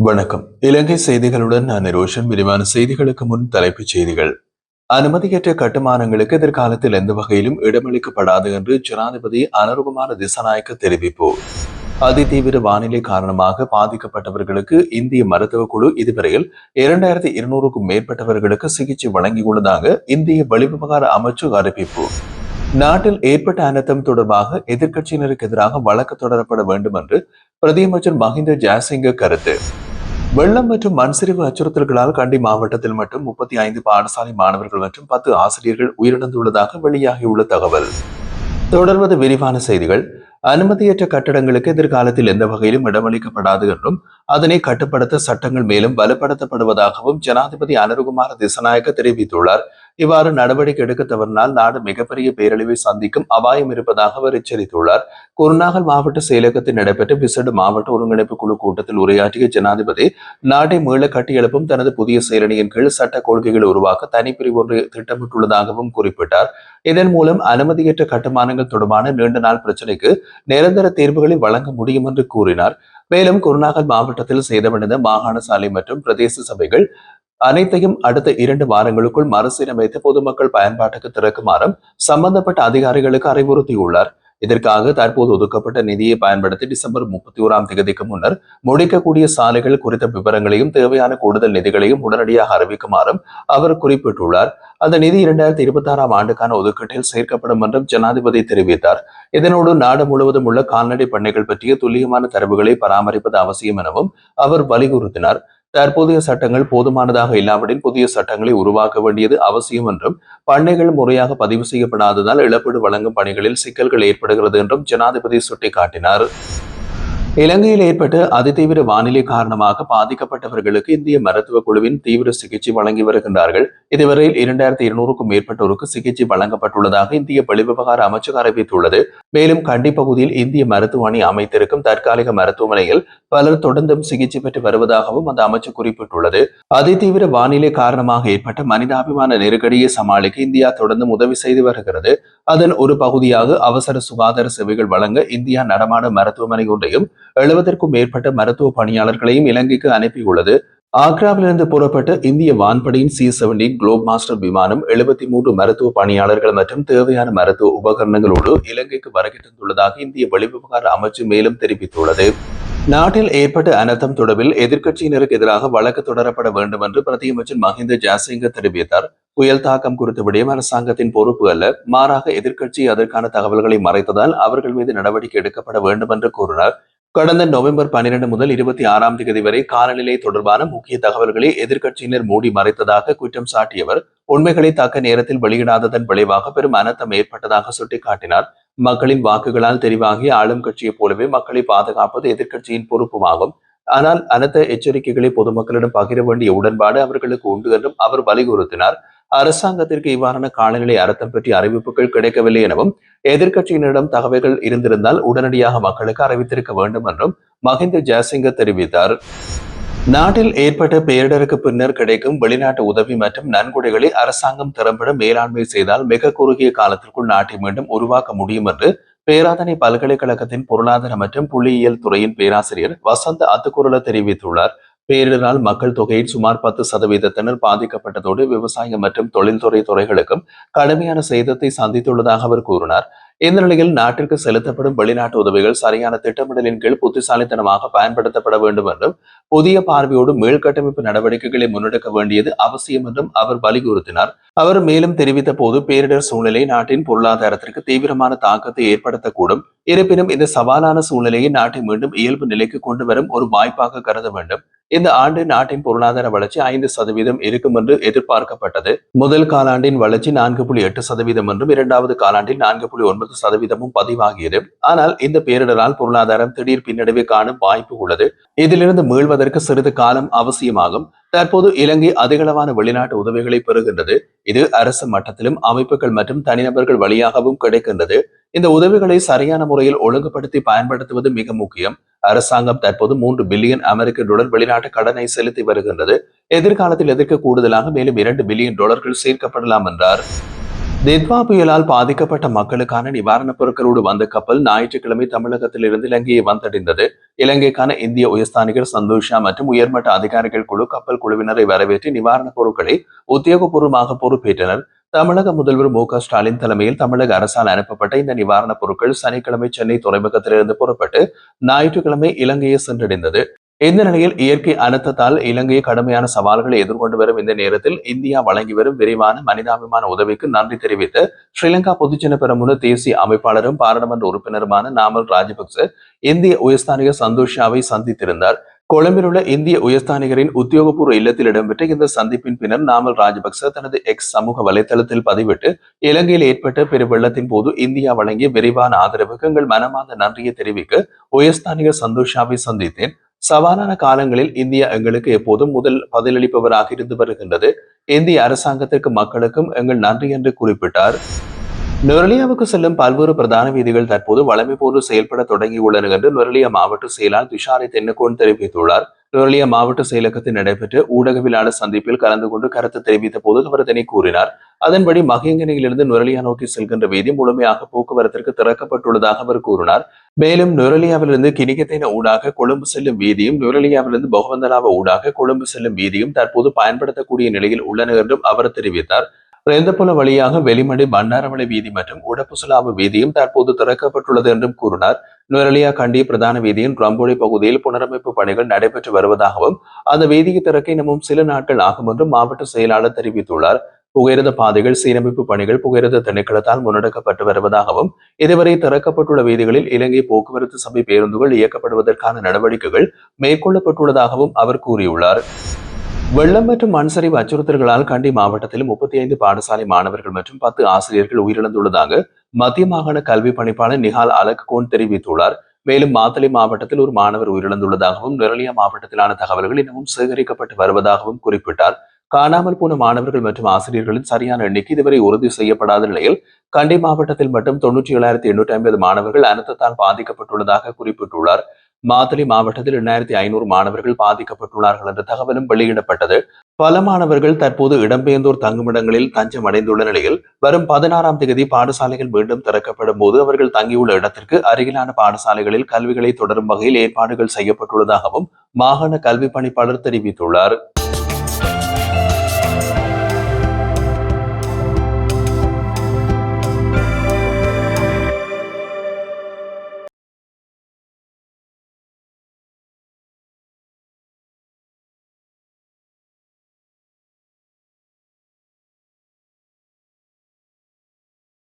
வணக்கம். இலங்கை செய்திகளுடன் நான் ரோஷன். விரிவான செய்திகளுக்கு முன் தலைப்புச் செய்திகள். அனுமதியற்ற கட்டுமானங்களுக்கு எதிர்காலத்தில் எந்த வகையிலும் இடமளிக்கப்படாது என்று ஜனாதிபதி அனுருகுமார திசாநாயக்க தெரிவிப்பு. அதிதீவிர வானிலை காரணமாக பாதிக்கப்பட்டவர்களுக்கு இந்திய மருத்துவ குழு இதுவரையில் 2200க்கும் மேற்பட்டவர்களுக்கு சிகிச்சை வழங்கியுள்ளதாக இந்திய வெளிவிவகார அமைச்சு அறிவிப்பு. நாட்டில் ஏற்பட்ட அனர்த்தம் தொடர்பாக எதிர்க்கட்சியினருக்கு எதிராக வழக்கு தொடரப்பட வேண்டும் என்று பிரதியமைச்சர் மஹிந்த ஜெயசிங்க கருத்து. வெள்ளம் மற்றும் மண் சரிவு அச்சுறுத்தல்களால் கண்டி மாவட்டத்தில் மட்டும் 35 பாடசாலை மாணவர்கள் மற்றும் 10 ஆசிரியர்கள் உயிரிழந்துள்ளதாக வெளியாகியுள்ள தகவல். தொடர்வது விரிவான செய்திகள். அனுமதியற்ற கட்டடங்களுக்கு எதிர்காலத்தில் எந்த வகையிலும் இடமளிக்கப்படாது என்றும் அதனை கட்டுப்படுத்த சட்டங்கள் மேலும் பலப்படுத்தப்படுவதாகவும் ஜனாதிபதி அனுருகுமார திசாநாயக்க தெரிவித்துள்ளார். இவ்வாறு நடவடிக்கை எடுக்க தவறினால் நாடு மிகப்பெரிய பேரழிவை சந்திக்கும் அபாயம் இருப்பதாக அவர் எச்சரித்துள்ளார். குருநாகல் மாவட்ட செயலகத்தில் நடைபெற்ற விசேட மாவட்ட ஒருங்கிணைப்பு குழு கூட்டத்தில் உரையாற்றிய ஜனாதிபதி நாட்டை மீள கட்டியெழுப்பும் தனது புதிய செயலணியின் கீழ் சட்ட கொள்கைகளை உருவாக்க தனிப்பிரிவு ஒன்று திட்டமிட்டுள்ளதாகவும் குறிப்பிட்டார். இதன் மூலம் அனுமதியற்ற கட்டுமானங்கள் தொடர்பான நீண்ட நாள் பிரச்சினைக்கு நிரந்தர தீர்வுகளை வழங்க முடியும் என்று கூறினார். மேலும் குருநாகல் மாவட்டத்தில் சேதமடைந்த மாகாண சாலை மற்றும் பிரதேச சபைகள் அனைத்தையும் அடுத்த 2 வாரங்களுக்குள் மறுசீரமைத்து பொதுமக்கள் பயன்பாட்டுக்கு திறக்குமாறும் சம்பந்தப்பட்ட அதிகாரிகளுக்கு அறிவுறுத்தியுள்ளார். இதற்காக தற்போது ஒதுக்கப்பட்ட நிதியை பயன்படுத்தி டிசம்பர் 31ஆம் தேதிக்கு முன்னர் முடிக்கக்கூடிய சாலைகள் குறித்த விவரங்களையும் தேவையான கூடுதல் நிதிகளையும் உடனடியாக அறிவிக்குமாறும் அவர் குறிப்பிட்டுள்ளார். அந்த நிதி 2026ஆம் ஆண்டுக்கான ஒதுக்கீட்டில் சேர்க்கப்படும் என்றும் ஜனாதிபதி தெரிவித்தார். இதனோடு நாடு முழுவதும் உள்ள கால்நடை பண்ணைகள் பற்றிய துல்லியமான தரவுகளை பராமரிப்பது அவசியம் எனவும் அவர் வலியுறுத்தினார். தற்போதைய சட்டங்கள் போதுமானதாக இல்லாவிடின் புதிய சட்டங்களை உருவாக்க வேண்டியது அவசியம் என்றும் பண்ணைகள் முறையாக பதிவு செய்யப்படாததால் இழப்பீடு வழங்கும் பணிகளில் சிக்கல்கள் ஏற்படுகிறது என்றும் ஜனாதிபதி சுட்டிக்காட்டினார். இலங்கையில் ஏற்பட்ட அதிதீவிர வானிலை காரணமாக பாதிக்கப்பட்டவர்களுக்கு இந்திய மருத்துவ குழுவின் தீவிர சிகிச்சை வழங்கி வருகின்றார்கள். இதுவரையில் 2200க்கும் மேற்பட்டோருக்கு சிகிச்சை வழங்கப்பட்டுள்ளதாக இந்திய வெளிவிவகார அமைச்சகம் அறிவித்துள்ளது. மேலும் கண்டி பகுதியில் இந்திய மருத்துவ அணி அமைத்திருக்கும் தற்காலிக மருத்துவமனையில் பலர் தொடர்ந்தும் சிகிச்சை பெற்று வருவதாகவும் அந்த அமைச்சு குறிப்பிட்டுள்ளது. அதிதீவிர வானிலை காரணமாக ஏற்பட்ட மனிதாபிமான நெருக்கடியை சமாளிக்க இந்தியா தொடர்ந்தும் உதவி செய்து வருகிறது. அதன் ஒரு பகுதியாக அவசர சுகாதார சேவைகள் வழங்க இந்தியா நடமாட மருத்துவமனை ஒன்றையும் 70க்கும் மேற்பட்ட மருத்துவ பணியாளர்களையும் இலங்கைக்கு அனுப்பியுள்ளது. ஆக்ராவிலிருந்து புறப்பட்ட இந்திய வான்படையின் C-17 குளோப் மாஸ்டர் விமானம் 73 மருத்துவ பணியாளர்கள் மற்றும் தேவையான மருத்துவ உபகரணங்களோடு இலங்கைக்கு வருகை தந்துள்ளதாக இந்திய வெளிவிவகார அமைச்சு மேலும் தெரிவித்துள்ளது. நாட்டில் ஏற்பட்ட அனர்த்தம் தொடர்பில் எதிர்க்கட்சியினருக்கு எதிராக வழக்கு தொடரப்பட வேண்டும் என்று பிரதியமைச்சர் மஹிந்த ஜெயசிங்க தெரிவித்தார். புயல் தாக்கம் குறித்த விடயம் அரசாங்கத்தின் பொறுப்பு அல்ல, மாறாக எதிர்க்கட்சி அதற்கான தகவல்களை மறைத்ததால் அவர்கள் மீது நடவடிக்கை எடுக்கப்பட வேண்டும் என்று கூறினார். கடந்த நவம்பர் 12 முதல் 26ஆம் தேதி வரை காலநிலை தொடர்பான முக்கிய தகவல்களை எதிர்க்கட்சியினர் மூடி மறைத்ததாக குற்றம் சாட்டியவர் உண்மைகளை தக்க நேரத்தில் வெளியிடாததன் விளைவாக பெரும் அனர்த்தம் ஏற்பட்டதாக சுட்டிக்காட்டினார். மக்களின் வாக்குகளால் தெரிவாகிய ஆளும் கட்சியைப் போலவே மக்களை பாதுகாப்பது எதிர்க்கட்சியின் பொறுப்புமாகும். ஆனால் அனர்த்த எச்சரிக்கைகளை பொதுமக்களிடம் பகிர வேண்டிய உடன்பாடு அவர்களுக்கு உண்டு என்றும் அவர் வலியுறுத்தினார். அரசாங்கத்திற்கு இவ்வாறான காலநிலை அர்த்தம் பற்றிய அறிவிப்புகள் கிடைக்கவில்லை எனவும் எதிர்க்கட்சியினரிடம் தகவல்கள் இருந்திருந்தால் உடனடியாக மக்களுக்கு அறிவித்திருக்க வேண்டும் என்றும் மஹிந்த ஜெயசிங்க தெரிவித்தார். நாட்டில் ஏற்பட்ட பேரிடருக்கு பின்னர் கிடைக்கும் வெளிநாட்டு உதவி மற்றும் நன்கொடைகளை அரசாங்கம் திறம்பட மேலாண்மை செய்தால் மிக குறுகிய காலத்திற்குள் நாட்டை மீண்டும் உருவாக்க முடியும் என்று பேராதனை பல்கலைக்கழகத்தின் பொருளாதார மற்றும் புள்ளியியல் துறையின் பேராசிரியர் வசந்த அத்துக்குரல தெரிவித்துள்ளார். பேரிடரால் மக்கள் தொகையின் சுமார் 10% பாதிக்கப்பட்டதோடு விவசாயம் மற்றும் தொழில்துறை துறைகளுக்கும் கடுமையான சேதத்தை சந்தித்துள்ளதாக அவர் கூறினார். இந்த நிலையில் நாட்டிற்கு செலுத்தப்படும் வெளிநாட்டு உதவிகள் சரியான திட்டமிடலின் கீழ் புத்திசாலித்தனமாக பயன்படுத்தப்பட வேண்டும் என்றும் புதிய பார்வையோடு மீள்கட்டமைப்பு நடவடிக்கைகளை முன்னெடுக்க வேண்டியது அவசியம் என்றும் அவர் வலியுறுத்தினார். அவர் மேலும் தெரிவித்த போது பேரிடர் சூழ்நிலை நாட்டின் பொருளாதாரத்திற்கு தீவிரமான தாக்கத்தை ஏற்படுத்தக்கூடும். இருப்பினும் இந்த சவாலான சூழ்நிலையை நாட்டை மீண்டும் இயல்பு நிலைக்கு கொண்டு வரும் ஒரு வாய்ப்பாக கருத வேண்டும். இந்த ஆண்டு நாட்டின் பொருளாதார வளர்ச்சி 5% இருக்கும் என்று எதிர்பார்க்கப்பட்டது. முதல் காலாண்டின் வளர்ச்சி 4.8% என்றும் 2வது காலாண்டில் 4.9% பதிவாகியது. ஆனால் இந்த பேரிடரால் பொருளாதாரம் திடீர் பின்னடைவை காணும் வாய்ப்பு உள்ளது. இதிலிருந்து மீள்வதற்கு சிறிது காலம் அவசியமாகும். தற்போது இலங்கை அதிகளவான வெளிநாட்டு உதவிகளை பெறுகின்றது. இது அரசு மட்டத்திலும் அமைப்புகள் மற்றும் தனிநபர்கள் வழியாகவும் கிடைக்கின்றது. இந்த உதவிகளை சரியான முறையில் ஒழுங்குபடுத்தி பயன்படுத்துவது மிக முக்கியம். அரசாங்கம் தற்போது $3 பில்லியன் அமெரிக்க வெளிநாட்டு கடனை செலுத்தி வருகின்றது. எதிர்காலத்தில் எதற்கு கூடுதலாக மேலும் $2 பில்லியன் சேர்க்கப்படலாம் என்றார். தித்வா புயலால் பாதிக்கப்பட்ட மக்களுக்கான நிவாரணப் பொருட்களோடு வந்த கப்பல் ஞாயிற்றுக்கிழமை தமிழகத்திலிருந்து இலங்கையை வந்தடைந்தது. இலங்கைக்கான இந்திய உயர்ஸ்தானிகர் சந்தோஷா மற்றும் உயர்மட்ட அதிகாரிகள் குழு கப்பல் குழுவினரை வரவேற்று நிவாரணப் பொருட்களை உத்தியோகபூர்வமாக பொறுப்பேற்றனர். தமிழக முதல்வர் மு.க.ஸ்டாலின் தலைமையில் தமிழக அரசால் அனுப்பப்பட்ட இந்த நிவாரணப் பொருட்கள் சனிக்கிழமை சென்னை துறைமுகத்திலிருந்து புறப்பட்டு ஞாயிற்றுக்கிழமை இலங்கையை சென்றடைந்தது. இந்த நிலையில் இயற்கை அனர்த்தத்தால் இலங்கை கடுமையான சவால்களை எதிர்கொண்டு வரும் இந்த நேரத்தில் இந்தியா வழங்கி வரும் விரிவான மனிதாபிமான உதவிக்கு நன்றி தெரிவித்து ஸ்ரீலங்கா பொதுஜன பெரமுன தேசிய அமைப்பாளரும் பாராளுமன்ற உறுப்பினருமான நாமல் ராஜபக்ச இந்திய உயர்ஸ்தானிகர் சந்தோஷாவை சந்தித்திருந்தார். கொழும்பில் உள்ள இந்திய உயர்ஸ்தானிகரின் உத்தியோகபூர்வ இல்லத்தில் இடம்பெற்ற இந்த சந்திப்பின் பின்னர் நாமல் ராஜபக்ச தனது எக்ஸ் சமூக வலைதளத்தில் பதிவிட்டு இலங்கையில் ஏற்பட்ட பெருவெள்ளத்தின் போது இந்தியா வழங்கிய விரிவான ஆதரவுக்கு எங்கள் மனமார்ந்த நன்றியை தெரிவிக்க உயர்ஸ்தானிகர் சந்தோஷாவை சந்தித்தேன். சவாலான காலங்களில் இந்தியா எங்களுக்கு எப்போதும் முதல் பதிலளிப்பவராக இருந்து வருகின்றது. இந்திய அரசாங்கத்திற்கு மக்களுக்கும் எங்கள் நன்றி என்று குறிப்பிட்டார். நுரலியாவுக்கு செல்லும் பல்வேறு பிரதான வீதிகள் தற்போது வளமை போன்று செயல்பட தொடங்கியுள்ளன என்று நுரலியா மாவட்ட செயலாளர் துஷாரை தென்னக்கோன் தெரிவித்துள்ளார். நுரலியா மாவட்ட செயலகத்தில் நடைபெற்ற ஊடகவியலாளர் சந்திப்பில் கலந்து கொண்டு கருத்து தெரிவித்த போது அவர் இதனை கூறினார். அதன்படி மகியங்கனியிலிருந்து நுரலியா நோக்கி செல்கின்ற வீதி முழுமையாக போக்குவரத்திற்கு திறக்கப்பட்டுள்ளதாக அவர் கூறினார். மேலும் நுரலியாவிலிருந்து கிணிகத்தேன ஊடாக கொழும்பு செல்லும் வீதியும் நுரலியாவிலிருந்து பொகவந்தலாவ ஊடாக கொழும்பு செல்லும் வீதியும் தற்போது பயன்படுத்தக்கூடிய நிலையில் உள்ளன என்றும் அவர் தெரிவித்தார். ரெந்தபுல வழியாக வெளிமடை பண்டாரவளை வீதி மற்றும் உடப்புசலாவு வீதியும் தற்போது திறக்கப்பட்டுள்ளது என்றும் கூறினார். நுரலியா கண்டி பிரதான வீதியின் ரம்போடி பகுதியில் புனரமைப்பு பணிகள் நடைபெற்று வருவதாகவும் அந்த வீதியை திறக்க இன்னமும் சில நாட்கள் ஆகும் என்றும் மாவட்ட செயலாளர் தெரிவித்துள்ளார். புகையிரத பாதைகள் சீரமைப்பு பணிகள் புகையிரத திணைக்களத்தால் முன்னெடுக்கப்பட்டு வருவதாகவும் இதுவரை திறக்கப்பட்டுள்ள வீதிகளில் இலங்கை போக்குவரத்து சபை பேருந்துகள் இயக்கப்படுவதற்கான நடவடிக்கைகள் மேற்கொள்ளப்பட்டுள்ளதாகவும் அவர் கூறியுள்ளார். வெள்ளம் மற்றும் மண் சரிவு அச்சுறுத்தல்களால் கண்டி மாவட்டத்தில் 35 பாடசாலை மாணவர்கள் மற்றும் 10 ஆசிரியர்கள் உயிரிழந்துள்ளதாக மத்திய மாகாண கல்வி பணிப்பாளர் நிஹால் அலக்கோன் தெரிவித்துள்ளார். மேலும் மாத்தளை மாவட்டத்தில் ஒரு மாணவர் உயிரிழந்துள்ளதாகவும் நுரலியா மாவட்டத்திலான தகவல்கள் இன்னமும் சேகரிக்கப்பட்டு வருவதாகவும் குறிப்பிட்டார். காணாமல் போன மாணவர்கள் மற்றும் ஆசிரியர்களின் சரியான எண்ணிக்கை இதுவரை உறுதி செய்யப்படாத நிலையில் கண்டி மாவட்டத்தில் மட்டும் 97,850 மாணவர்கள் அனர்த்தத்தால் பாதிக்கப்பட்டுள்ளதாக குறிப்பிட்டுள்ளார். மாத்தளை மாவட்டத்தில் 2,500 மாணவர்கள் பாதிக்கப்பட்டுள்ளார்கள் என்ற தகவலும் வெளியிடப்பட்டது. பல மாணவர்கள் தற்போது இடம்பெயர்ந்தோர் தங்குமிடங்களில் தஞ்சம் அடைந்துள்ள நிலையில் வரும் 16ஆம் தேதி பாடசாலைகள் மீண்டும் திறக்கப்படும் போது அவர்கள் தங்கியுள்ள இடத்திற்கு அருகிலான பாடசாலைகளில் கல்விகளை தொடரும் வகையில் ஏற்பாடுகள் செய்யப்பட்டுள்ளதாகவும் மாகாண கல்வி பணிப்பாளர் தெரிவித்துள்ளார்.